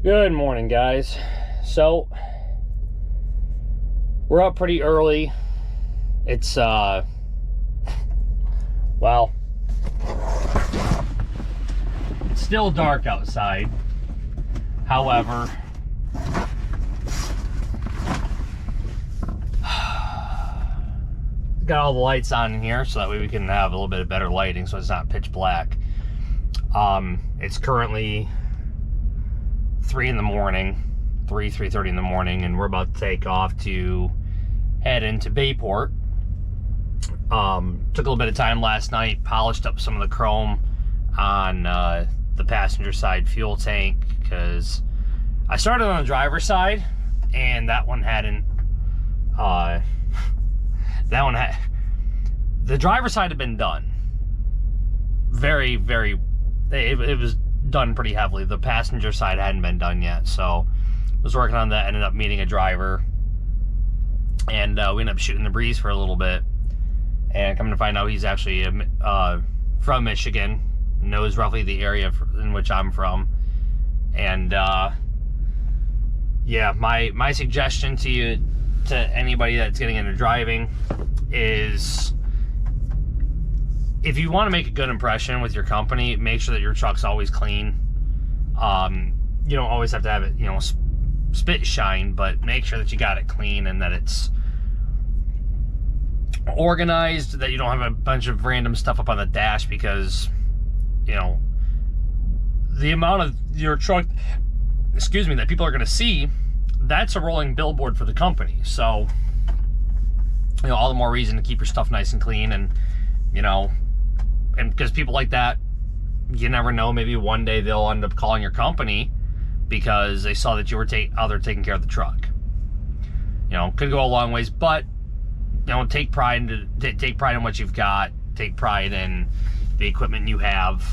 Good morning, guys. So we're up pretty early. It's well, it's still dark outside. However, got all the lights on in here so that way we can have a little bit of better lighting so it's not pitch black. It's currently 3:30 in the morning, and we're about to take off to head into Bayport. Took a little bit of time last night, polished up some of the chrome on the passenger side fuel tank, because I started on the driver's side and that one hadn't the driver's side had been done it was done pretty heavily. The passenger side hadn't been done yet, so I was working on that. Ended up meeting a driver, and we ended up shooting the breeze for a little bit, and coming to find out he's actually from Michigan, knows roughly the area in which I'm from. And yeah, my suggestion to you, to anybody that's getting into driving, is if you want to make a good impression with your company, make sure that your truck's always clean. You don't always have to have it, spit shine, but make sure that you got it clean and that it's organized, that you don't have a bunch of random stuff up on the dash, because, the amount of your truck, that people are going to see, that's a rolling billboard for the company. So, all the more reason to keep your stuff nice and clean. And, and because people like that, you never know, maybe one day they'll end up calling your company because they saw that you were taking care of the truck. Could go a long ways, but take pride in what you've got. Take pride in the equipment you have,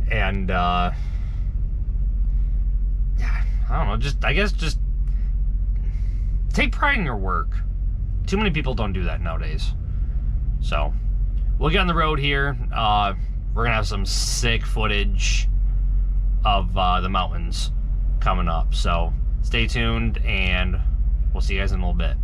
and yeah, I don't know. I guess just take pride in your work. Too many people don't do that nowadays. So we'll get on the road here. We're gonna have some sick footage of the mountains coming up. So stay tuned, and we'll see you guys in a little bit.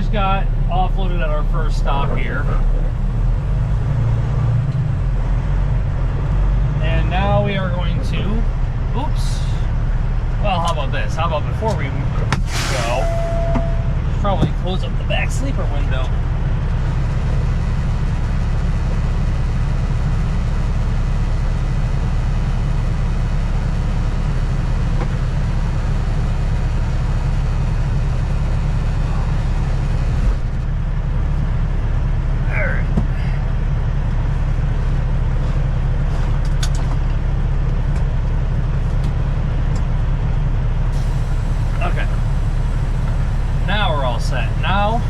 just got offloaded at our first stop here. And now we are going to, oops. Well, how about this? How about before we go, probably close up the back sleeper window. Now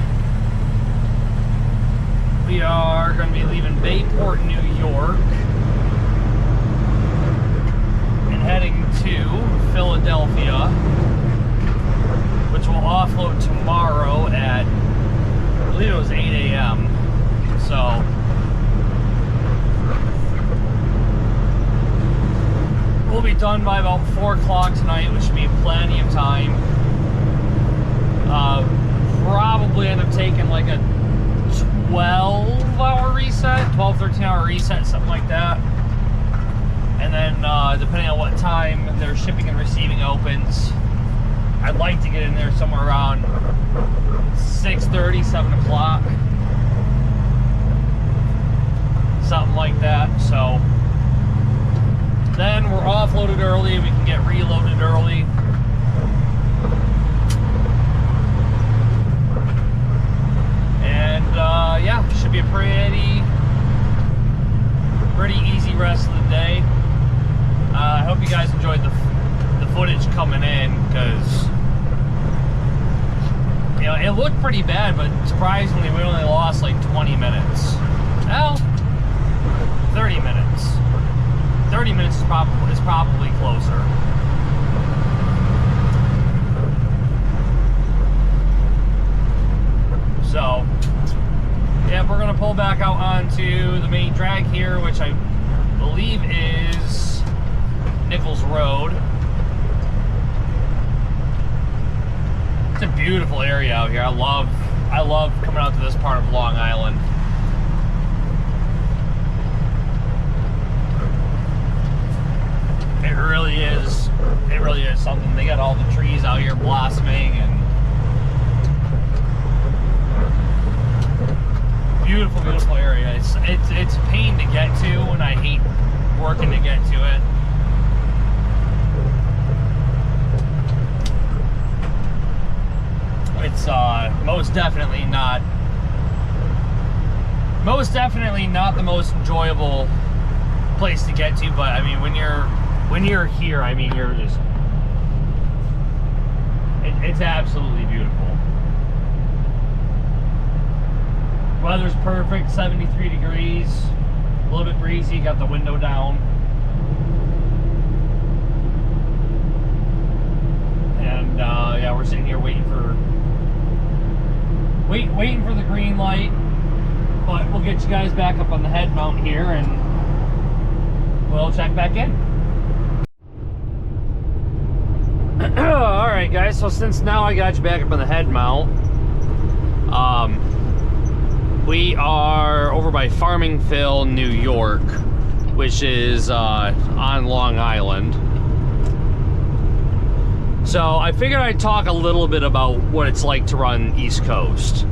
we are going to be leaving Bayport, New York, and heading to Philadelphia, which will offload tomorrow at, I believe it was 8 a.m. So we'll be done by about 4 o'clock tonight, which should be plenty of time. Probably end up taking like a 12-hour reset, 13-hour reset, something like that. And then depending on what time their shipping and receiving opens, I'd like to get in there somewhere around 6:30, 7 o'clock. Something like that. So then we're offloaded early, we can get reloaded early. And yeah, should be a pretty easy rest of the day. I hope you guys enjoyed the footage coming in, because you know it looked pretty bad, but surprisingly we only lost like 20 minutes. Well, 30 minutes. 30 minutes is probably closer. So, yeah, we're gonna pull back out onto the main drag here, which I believe is Nichols Road. It's a beautiful area out here. I love coming out to this part of Long Island. It really is. It really is something. They got all the trees out here blossoming, and beautiful, beautiful area. It's a pain to get to, and I hate working to get to it. It's most definitely not the most enjoyable place to get to, but I mean when you're here, I mean you're just it's absolutely beautiful. Weather's perfect, 73 degrees, a little bit breezy, got the window down. And yeah, we're sitting here waiting for the green light, but we'll get you guys back up on the head mount here and we'll check back in. Alright guys, so since now I got you back up on the head mount, we are over by Farmingville, New York, which is on Long Island. So I figured I'd talk a little bit about what it's like to run East Coast.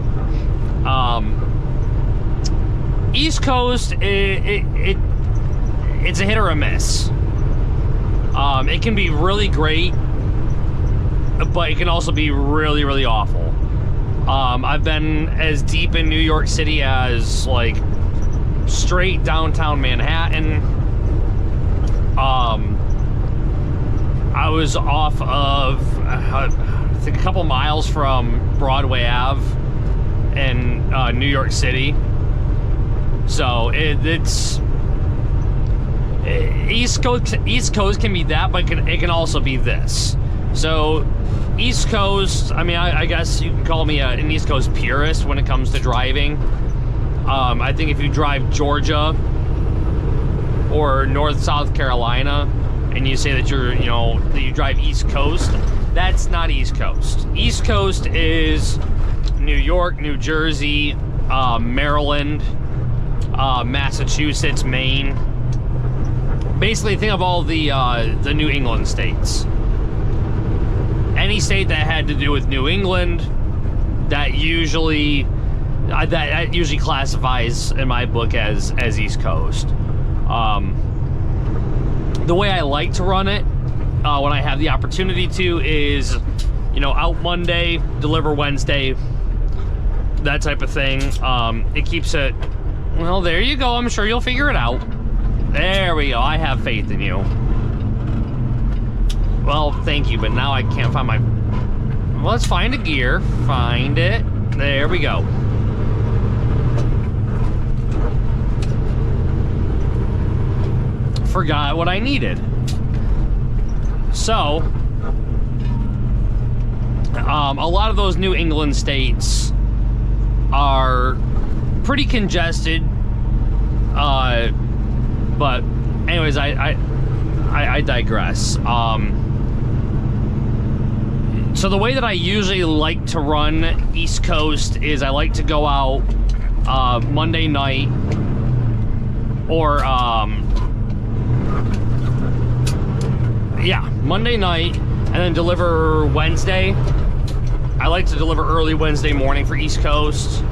East Coast, it's a hit or a miss. It can be really great, but it can also be really, really awful. I've been as deep in New York City as like straight downtown Manhattan. I was off of I think a couple miles from Broadway Ave in New York City. So it's East Coast can be that, but it can also be this. So East Coast, I mean, I guess you can call me an East Coast purist when it comes to driving. I think if you drive Georgia or North South Carolina and you say that that you drive East Coast, that's not East Coast. East Coast is New York, New Jersey, Maryland, Massachusetts, Maine. Basically, think of all the New England states. Any state that had to do with New England, that usually classifies in my book as East Coast. The way I like to run it, when I have the opportunity to, is, you know, out Monday, deliver Wednesday, that type of thing. It keeps it, well, there you go. I'm sure you'll figure it out. There we go. I have faith in you. Well, thank you, but now I can't find my... Well, let's find a gear. Find it. There we go. Forgot what I needed. So, a lot of those New England states are pretty congested. But anyways, I digress. So the way that I usually like to run East Coast is I like to go out Monday night, or Monday night, and then deliver Wednesday. I like to deliver early Wednesday morning for East Coast.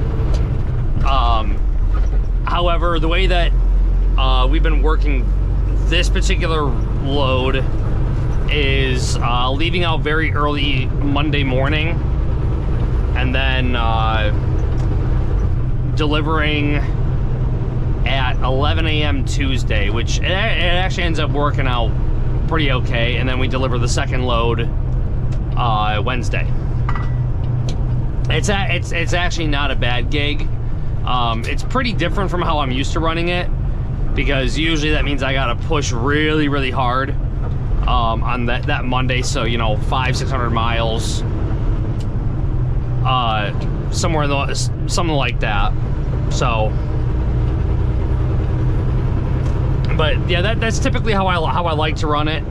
However, the way that we've been working this particular load is leaving out very early Monday morning, and then delivering at 11 a.m. Tuesday, which it actually ends up working out pretty okay, and then we deliver the second load Wednesday. It's actually not a bad gig. It's pretty different from how I'm used to running it, because usually that means I gotta push really, really hard on that Monday. So, you know, 500-600 miles, somewhere in something like that. So, but yeah, that's typically how I like to run it.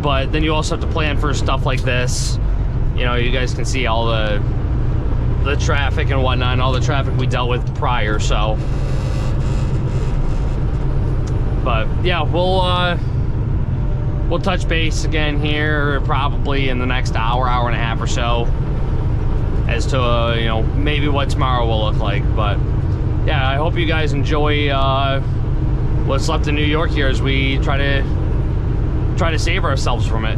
But then you also have to plan for stuff like this. You know, you guys can see all the traffic and whatnot, and all the traffic we dealt with prior. So, but yeah, we'll touch base again here probably in the next hour and a half or so, as to you know, maybe what tomorrow will look like. But yeah, I hope you guys enjoy what's left in New York here as we try to save ourselves from it.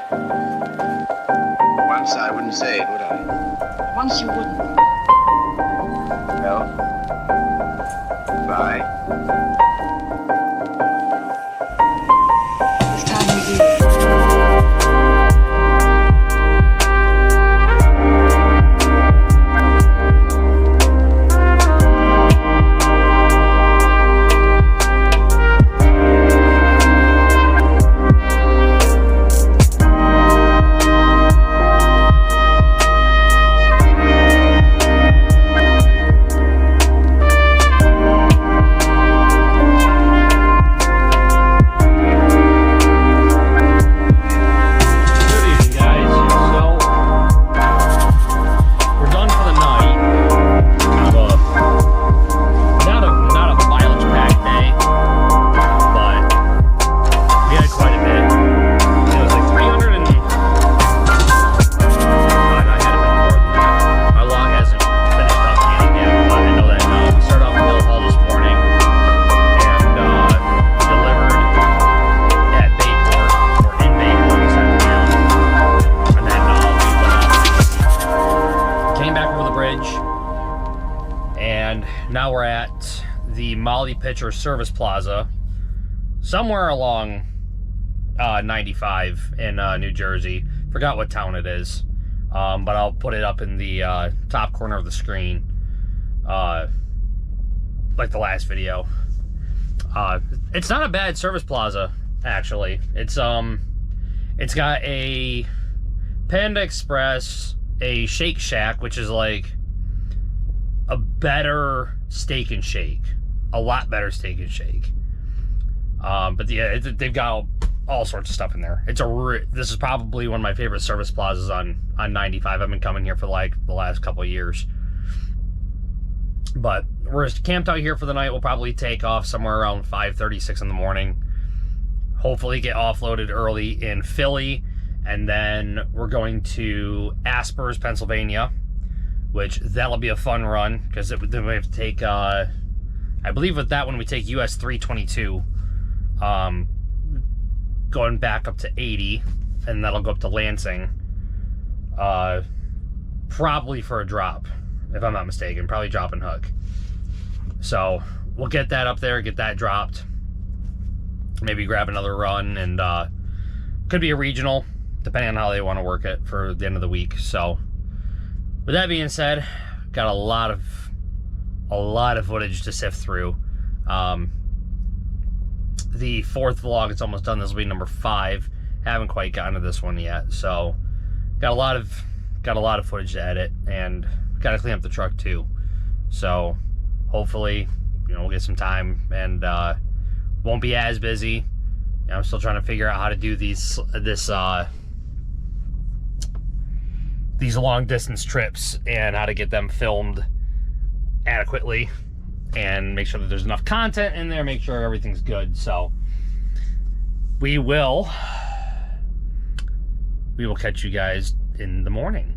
Once I wouldn't say it, would I? Once you wouldn't. No. Bye. It's time we did. Now we're at the Molly Pitcher Service Plaza, somewhere along 95 in New Jersey. Forgot what town it is, but I'll put it up in the top corner of the screen, like the last video. It's not a bad service plaza, actually. It's got a Panda Express, a Shake Shack, which is like a better Steak and Shake, a lot better Steak and Shake. But yeah, they've got all sorts of stuff in there. This is probably one of my favorite service plazas on 95. I've been coming here for like the last couple of years. But we're camped out here for the night. We'll probably take off somewhere around 5:30, 6 in the morning. Hopefully get offloaded early in Philly, and then we're going to Aspers, Pennsylvania, which that'll be a fun run, because then we have to take, I believe with that one we take US 322, going back up to 80, and that'll go up to Lansing, probably for a drop, if I'm not mistaken, probably drop and hook. So we'll get that up there, get that dropped, maybe grab another run, and could be a regional, depending on how they want to work it for the end of the week. So with that being said, got a lot of footage to sift through. The fourth vlog is almost done. This will be number 5. Haven't quite gotten to this one yet, so got a lot of footage to edit, and got to clean up the truck too. So hopefully, we'll get some time, and won't be as busy. I'm still trying to figure out how to do these long distance trips, and how to get them filmed adequately, and make sure that there's enough content in there, make sure everything's good. So we will catch you guys in the morning.